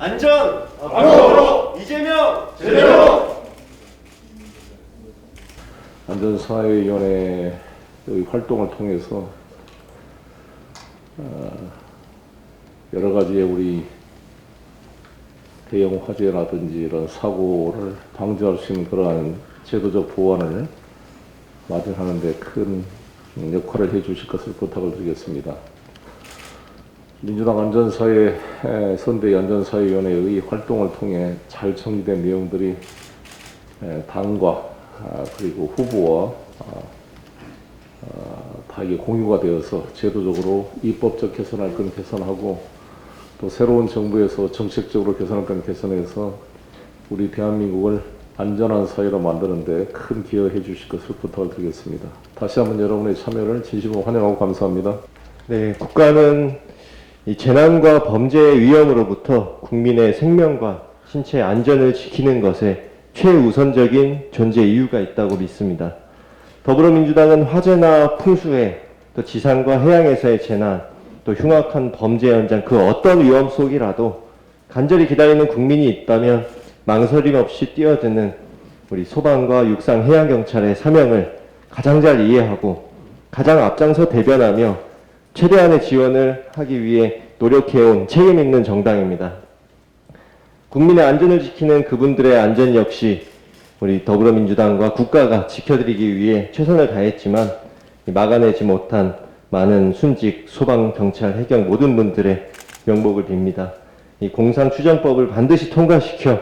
안전 앞으로 이재명 제대로. 안전사회위원회의 활동을 통해서 여러 가지의 우리 대형 화재라든지 이런 사고를 방지할 수 있는 그러한 제도적 보완을 마련하는 데 큰 역할을 해 주실 것을 부탁을 드리겠습니다. 민주당 안전사회 선대위 안전사회위원회의 활동을 통해 잘 정리된 내용들이 당과 그리고 후보와 다 이게 공유가 되어서 제도적으로 입법적 개선할 건 개선하고 또 새로운 정부에서 정책적으로 개선할 건 개선해서 우리 대한민국을 안전한 사회로 만드는 데 큰 기여해 주실 것을 부탁을 드리겠습니다. 다시 한번 여러분의 참여를 진심으로 환영하고 감사합니다. 네, 국가는 이 재난과 범죄의 위험으로부터 국민의 생명과 신체 안전을 지키는 것에 최우선적인 존재 이유가 있다고 믿습니다. 더불어민주당은 화재나 풍수해 또 지상과 해양에서의 재난 또 흉악한 범죄 현장 그 어떤 위험 속이라도 간절히 기다리는 국민이 있다면 망설임 없이 뛰어드는 우리 소방과 육상 해양경찰의 사명을 가장 잘 이해하고 가장 앞장서 대변하며 최대한의 지원을 하기 위해 노력해온 책임 있는 정당입니다. 국민의 안전을 지키는 그분들의 안전 역시 우리 더불어민주당과 국가가 지켜드리기 위해 최선을 다했지만 막아내지 못한 많은 순직, 소방, 경찰, 해경 모든 분들의 명복을 빕니다. 이 공상추정법을 반드시 통과시켜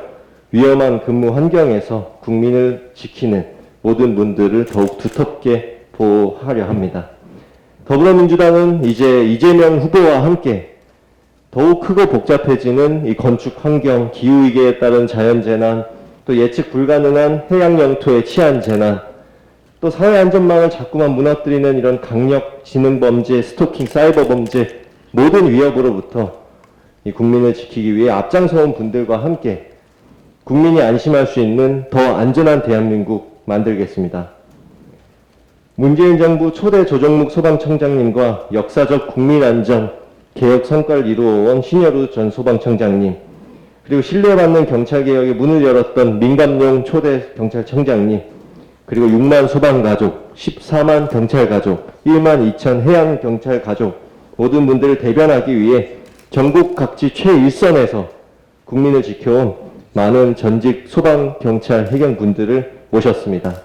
위험한 근무 환경에서 국민을 지키는 모든 분들을 더욱 두텁게 보호하려 합니다. 더불어민주당은 이제 이재명 후보와 함께 더욱 크고 복잡해지는 이 건축 환경, 기후위기에 따른 자연재난, 또 예측 불가능한 해양 영토의 치안 재난, 또 사회 안전망을 자꾸만 무너뜨리는 이런 강력 지능 범죄, 스토킹, 사이버 범죄 모든 위협으로부터 이 국민을 지키기 위해 앞장서온 분들과 함께 국민이 안심할 수 있는 더 안전한 대한민국 만들겠습니다. 문재인 정부 초대 조정묵 소방청장님과 역사적 국민안전 개혁 성과를 이루어온 신여루 전 소방청장님, 그리고 신뢰받는 경찰개혁의 문을 열었던 민감용 초대 경찰청장님, 그리고 6만 소방가족, 14만 경찰가족, 1만 2천 해양경찰가족 모든 분들을 대변하기 위해 전국 각지 최일선에서 국민을 지켜온 많은 전직 소방, 경찰, 해경분들을 모셨습니다.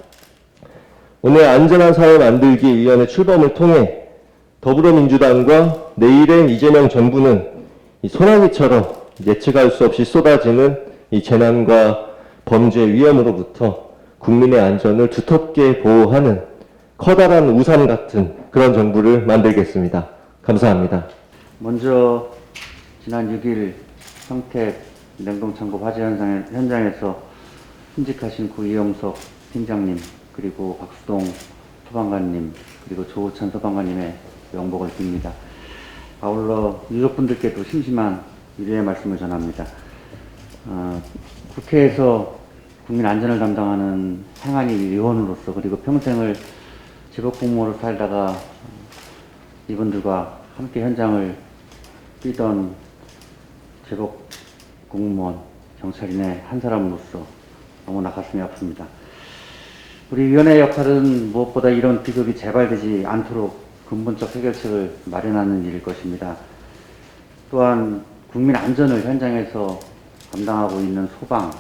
오늘 안전한 사회 만들기 위원회 출범을 통해 더불어민주당과 내일의 이재명 정부는 이 소나기처럼 예측할 수 없이 쏟아지는 이 재난과 범죄 위험으로부터 국민의 안전을 두텁게 보호하는 커다란 우산 같은 그런 정부를 만들겠습니다. 감사합니다. 먼저 지난 6일 평택 냉동창고 화재 현장에서 순직하신 구 이영석 팀장님, 그리고 박수동 소방관님, 그리고 조우찬 소방관님의 명복을 빕니다. 아울러 유족분들께도 심심한 위로의 말씀을 전합니다. 국회에서 국민 안전을 담당하는 행안위 위원으로서, 그리고 평생을 제복공무원으로 살다가 이분들과 함께 현장을 뛰던 제복 공무원, 경찰인의 한 사람으로서 너무나 가슴이 아픕니다. 우리 위원회의 역할은 무엇보다 이런 비극이 재발되지 않도록 근본적 해결책을 마련하는 일일 것입니다. 또한 국민 안전을 현장에서 담당하고 있는 소방,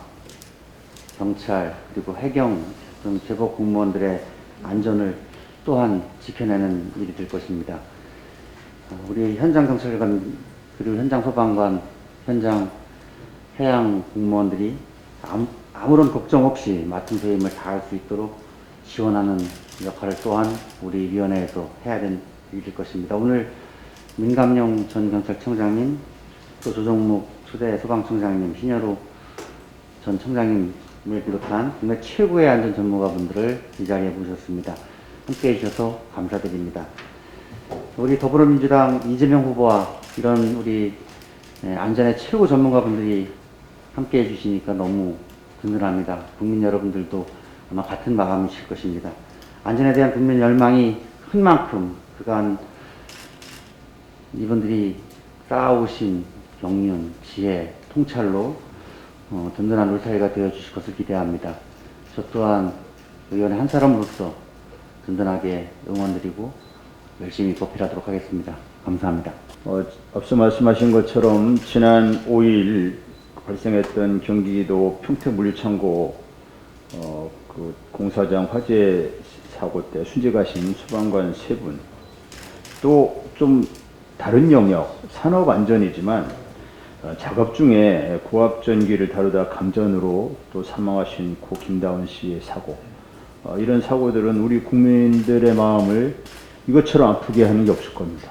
경찰, 그리고 해경 등 제복 공무원들의 안전을 또한 지켜내는 일이 될 것입니다. 우리 현장 경찰관, 그리고 현장 소방관, 현장 해양 공무원들이 아무런 걱정 없이 맡은責임을 다할 수 있도록 지원하는 역할을 또한 우리 위원회에서 해야 되는 일일 것입니다. 오늘 민감용 전 경찰청장님, 또 조정묵 초대 소방청장님, 신여루 전 청장님을 비롯한 국내 최고의 안전 전문가분들을 이 자리에 모셨습니다. 함께해 주셔서 감사드립니다. 우리 더불어민주당 이재명 후보와 이런 우리 안전의 최고 전문가분들이 함께 해주시니까 너무 든든합니다. 국민 여러분들도 아마 같은 마음이실 것입니다. 안전에 대한 국민 열망이 큰 만큼 그간 이분들이 쌓아오신 경륜, 지혜, 통찰로 든든한 울타리가 되어 주실 것을 기대합니다. 저 또한 의원의 한 사람으로서 든든하게 응원드리고 열심히 보필하도록 하겠습니다. 감사합니다. 앞서 말씀하신 것처럼 지난 5일 발생했던 경기도 평택물류창고 그 공사장 화재 사고 때 순직하신 소방관 3분, 또 좀 다른 영역 산업안전이지만 작업 중에 고압전기를 다루다 감전으로 또 사망하신 고 김다운 씨의 사고, 이런 사고들은 우리 국민들의 마음을 이것처럼 아프게 하는 게 없을 겁니다.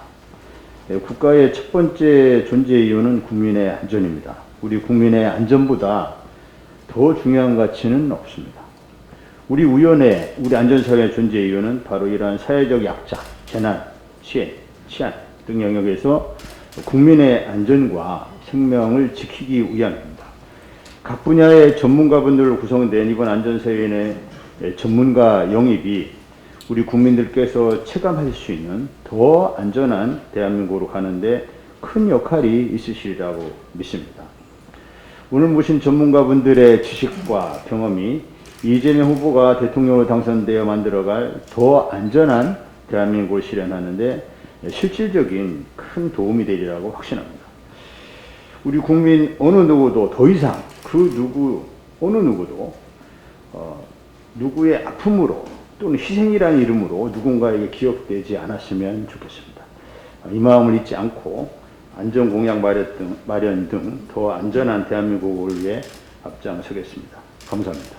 국가의 첫 번째 존재 이유는 국민의 안전입니다. 우리 국민의 안전보다 더 중요한 가치는 없습니다. 우리 우연의 우리 안전사회의 존재 이유는 바로 이러한 사회적 약자, 재난, 치안 등 영역에서 국민의 안전과 생명을 지키기 위함입니다. 각 분야의 전문가분들로 구성된 이번 안전사회의 전문가 영입이 우리 국민들께서 체감할 수 있는 더 안전한 대한민국으로 가는데 큰 역할이 있으시리라고 믿습니다. 오늘 모신 전문가분들의 지식과 경험이 이재명 후보가 대통령으로 당선되어 만들어갈 더 안전한 대한민국을 실현하는데 실질적인 큰 도움이 되리라고 확신합니다. 우리 국민 어느 누구도 더 이상 어느 누구도 누구의 아픔으로 또는 희생이라는 이름으로 누군가에게 기억되지 않았으면 좋겠습니다. 이 마음을 잊지 않고 안전공약 마련 등 더 안전한 대한민국을 위해 앞장서겠습니다. 감사합니다.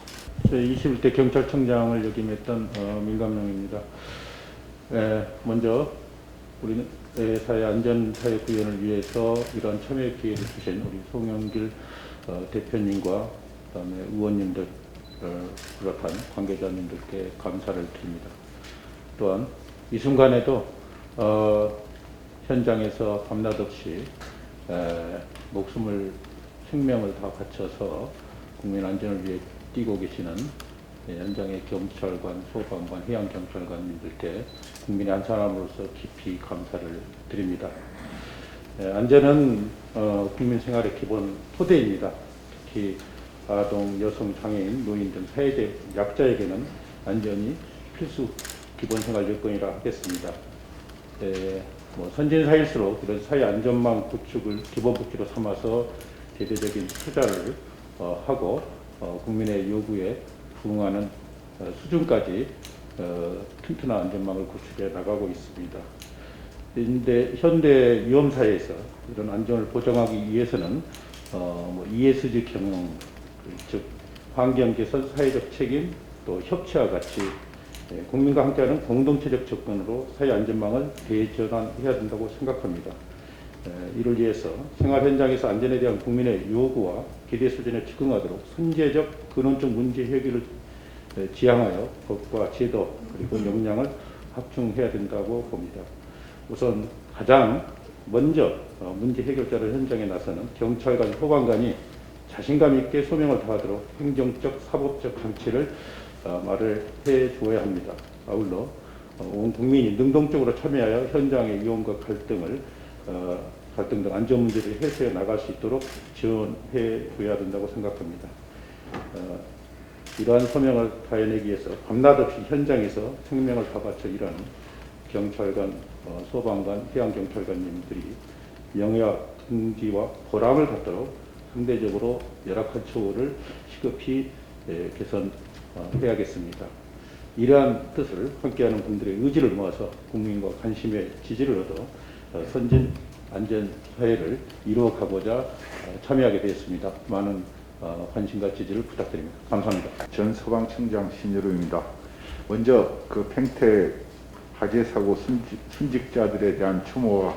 제 21대 경찰청장을 역임했던 민감룡입니다. 먼저 우리는 사회 안전사회 구현을 위해서 이러한 참여 기회를 주신 우리 송영길 대표님과 그다음에 의원님들 비롯한 관계자님들께 감사를 드립니다. 또한 이 순간에도 현장에서 밤낮 없이 생명을 다 바쳐서 국민 안전을 위해 뛰고 계시는 현장의 경찰관, 소방관, 해양경찰관님들께 국민의 한 사람으로서 깊이 감사를 드립니다. 안전은 국민 생활의 기본 토대입니다. 특히 아동, 여성, 장애인, 노인 등 사회적 약자에게는 안전이 필수 기본 생활 여건이라 하겠습니다. 선진사일수록 이런 사회 안전망 구축을 기본 복지로 삼아서 대대적인 투자를 하고 국민의 요구에 부응하는 수준까지 튼튼한 안전망을 구축해 나가고 있습니다. 그런데 현대 위험사회에서 이런 안전을 보장하기 위해서는 ESG 경영, 즉 환경 개선, 사회적 책임, 또 협치와 같이 국민과 함께하는 공동체적 접근으로 사회 안전망을 대전환해야 된다고 생각합니다. 이를 위해서 생활 현장에서 안전에 대한 국민의 요구와 기대 수준에 적응하도록 선제적 근원적 문제 해결을 지향하여 법과 제도 그리고 역량을 확충해야 된다고 봅니다. 우선 가장 먼저 문제 해결자를 현장에 나서는 경찰관, 소방관이 자신감 있게 소명을 다하도록 행정적, 사법적 장치를 말을 해줘야 합니다. 아울러 온 국민이 능동적으로 참여하여 현장의 위험과 갈등 등 안전 문제를 해소해 나갈 수 있도록 지원해 줘야 된다고 생각합니다. 이러한 소명을 다해내기 위해서 밤낮 없이 현장에서 생명을 다 바쳐 일하는 경찰관, 소방관, 해양경찰관님들이 명예와 긍지와 보람을 갖도록 상대적으로 열악한 처우를 시급히 개선해야겠습니다. 이러한 뜻을 함께하는 분들의 의지를 모아서 국민과 관심의 지지를 얻어 선진 안전 사회를 이루어가고자 참여하게 되었습니다. 많은 관심과 지지를 부탁드립니다. 감사합니다. 전 소방청장 신여루입니다. 먼저 그 평택 화재 사고 순직자들에 대한 추모와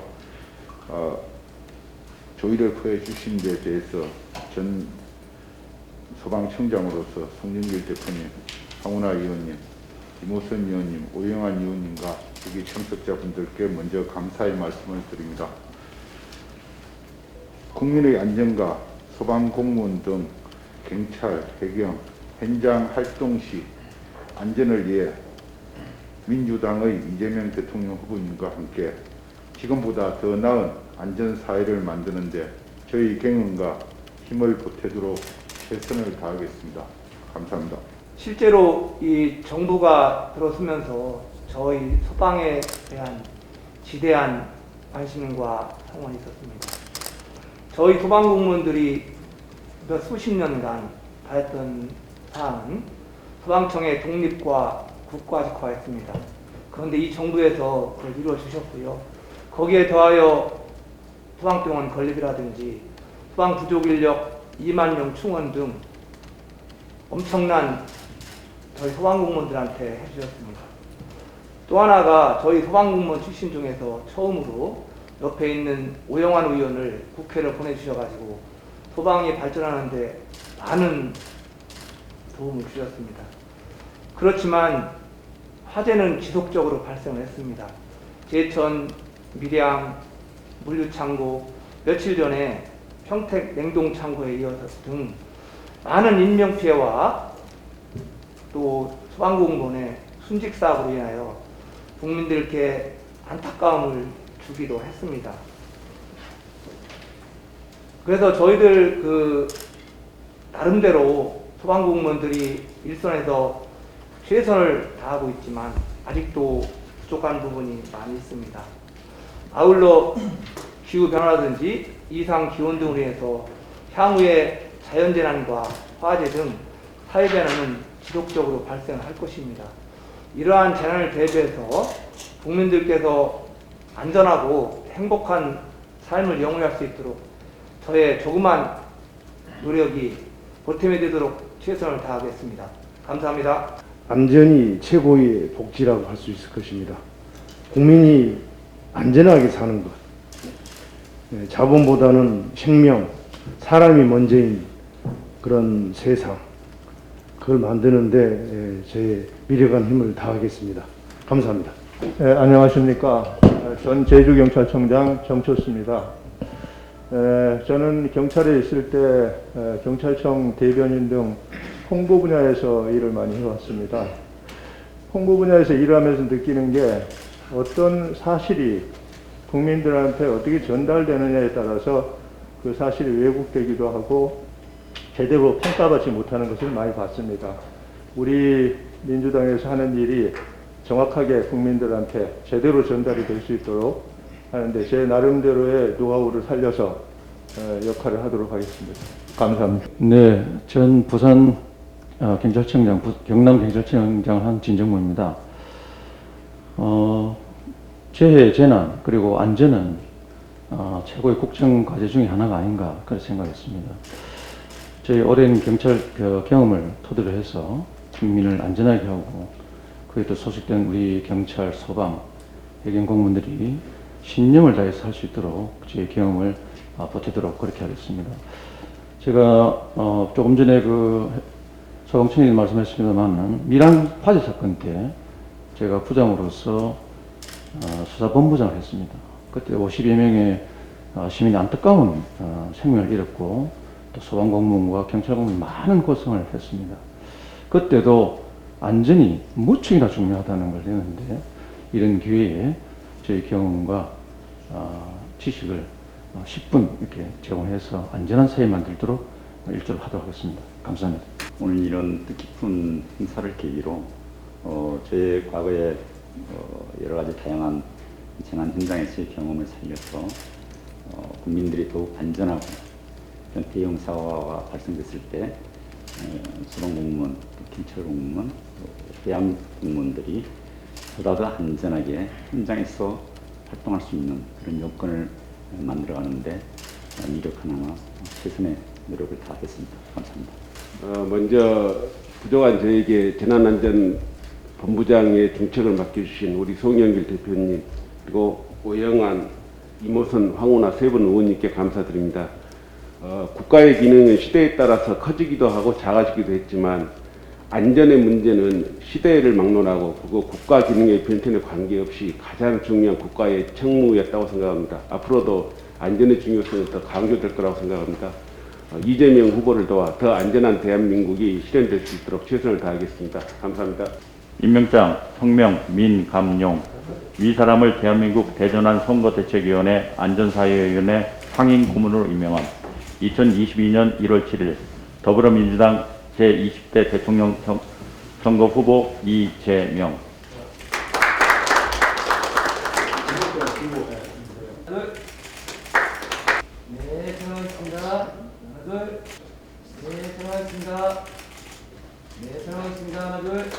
조의를 표해 주신 데 대해서 전 소방청장으로서 송영길 대표님, 황운하 의원님, 김호선 의원님, 오영환 의원님과 여기 참석자분들께 먼저 감사의 말씀을 드립니다. 국민의 안전과 소방 공무원 등 경찰, 해경, 현장 활동 시 안전을 위해 민주당의 이재명 대통령 후보님과 함께 지금보다 더 나은 안전사회를 만드는 데 저희 경영과 힘을 보태도록 최선을 다하겠습니다. 감사합니다. 실제로 이 정부가 들어서면서 저희 소방에 대한 지대한 관심과 성원이 있었습니다. 저희 소방공무원들이 몇 수십 년간 다했던 사항은 소방청의 독립과 국가직화였습니다. 그런데 이 정부에서 그걸 이루어 주셨고요. 거기에 더하여 소방병원 건립이라든지 소방 부족인력 2만 명 충원 등 엄청난 저희 소방공무원들한테 해주셨습니다. 또 하나가 저희 소방공무원 출신 중에서 처음으로 옆에 있는 오영환 의원을 국회를 보내주셔가지고 소방이 발전하는데 많은 도움을 주셨습니다. 그렇지만 화재는 지속적으로 발생을 했습니다. 제천, 밀양, 물류창고, 며칠 전에 평택 냉동창고에 이어서 등 많은 인명피해와 또 소방공무원의 순직사고로 인하여 국민들께 안타까움을 주기도 했습니다. 그래서 저희들 나름대로 소방공무원들이 일선에서 최선을 다하고 있지만 아직도 부족한 부분이 많이 있습니다. 아울러 기후변화라든지 이상 기온 등으로 인해서 향후에 자연재난과 화재 등 사회재난은 지속적으로 발생할 것입니다. 이러한 재난을 대비해서 국민들께서 안전하고 행복한 삶을 영위할 수 있도록 저의 조그만 노력이 보탬이 되도록 최선을 다하겠습니다. 감사합니다. 안전이 최고의 복지라고 할 수 있을 것입니다. 국민이 안전하게 사는 것, 자본보다는 생명, 사람이 먼저인 그런 세상, 그걸 만드는데 저의 미력한 힘을 다하겠습니다. 감사합니다. 안녕하십니까. 전 제주경찰청장 정초수입니다. 저는 경찰에 있을 때 경찰청 대변인 등 홍보 분야에서 일을 많이 해왔습니다. 홍보 분야에서 일을 하면서 느끼는 게 어떤 사실이 국민들한테 어떻게 전달되느냐에 따라서 그 사실이 왜곡되기도 하고 제대로 평가받지 못하는 것을 많이 봤습니다. 우리 민주당에서 하는 일이 정확하게 국민들한테 제대로 전달이 될 수 있도록 하는데 제 나름대로의 노하우를 살려서 역할을 하도록 하겠습니다. 감사합니다. 네, 전 부산 경찰청장, 경남 경찰청장 한진정무입니다. 재해, 재난, 그리고 안전은 최고의 국정 과제 중에 하나가 아닌가 그렇게 생각했습니다. 저희 오랜 경찰 경험을 토대로 해서 국민을 안전하게 하고 그에 또 소속된 우리 경찰, 소방, 해경 공무원들이 신념을 다해서 할 수 있도록 제 경험을 보태도록 그렇게 하겠습니다. 제가 조금 전에 소방청장님 말씀하셨습니다만 밀양 화재 사건 때 제가 부장으로서 수사본부장을 했습니다. 그때 50여 명의 시민이 안타까운 생명을 잃었고 또 소방공무원과 경찰공무원이 많은 고생을 했습니다. 그때도 안전이 무척이나 중요하다는 걸 했는데 이런 기회에 저희 경험과 지식을 10분 이렇게 제공해서 안전한 사회 만들도록 일조를 하도록 하겠습니다. 감사합니다. 오늘 이런 뜻깊은 행사를 계기로 제 과거에 여러 가지 다양한 재난 현장에서의 경험을 살려서 국민들이 더욱 안전하고 대형 사고가 발생됐을 때 소방공무원, 경찰공무원, 해양 공무원들이 보다 더 안전하게 현장에서 활동할 수 있는 그런 여건을 만들어가는데 미력 하나나 최선의 노력을 다하겠습니다. 감사합니다. 먼저 부족한 저에게 재난안전본부장의 중책을 맡겨주신 우리 송영길 대표님 그리고 오영환, 이모선, 황운하 세 분 의원님께 감사드립니다. 국가의 기능은 시대에 따라서 커지기도 하고 작아지기도 했지만 안전의 문제는 시대를 막론하고 그거 국가 기능의 변천에 관계없이 가장 중요한 국가의 책무였다고 생각합니다. 앞으로도 안전의 중요성은 더 강조될 거라고 생각합니다. 이재명 후보를 도와 더 안전한 대한민국이 실현될 수 있도록 최선을 다하겠습니다. 감사합니다. 임명장, 성명, 민, 감, 용. 위 사람을 대한민국 대전환 선거대책위원회 안전사회위원회 상임 고문으로 임명함. 2022년 1월 7일 더불어민주당 제20대 대통령 선거 후보 이재명. 네, 들어가겠습니다. 하나, 둘. 네, 들어가겠습니다. 네, 들어가겠습니다. 하나, 둘.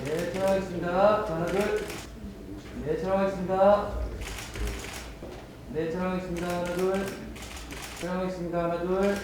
네, 들어가겠습니다. 하나, 둘. 네, 들어가겠습니다. 네, 들어가겠습니다. 하나, 둘. 들어가겠습니다. 하나, 둘.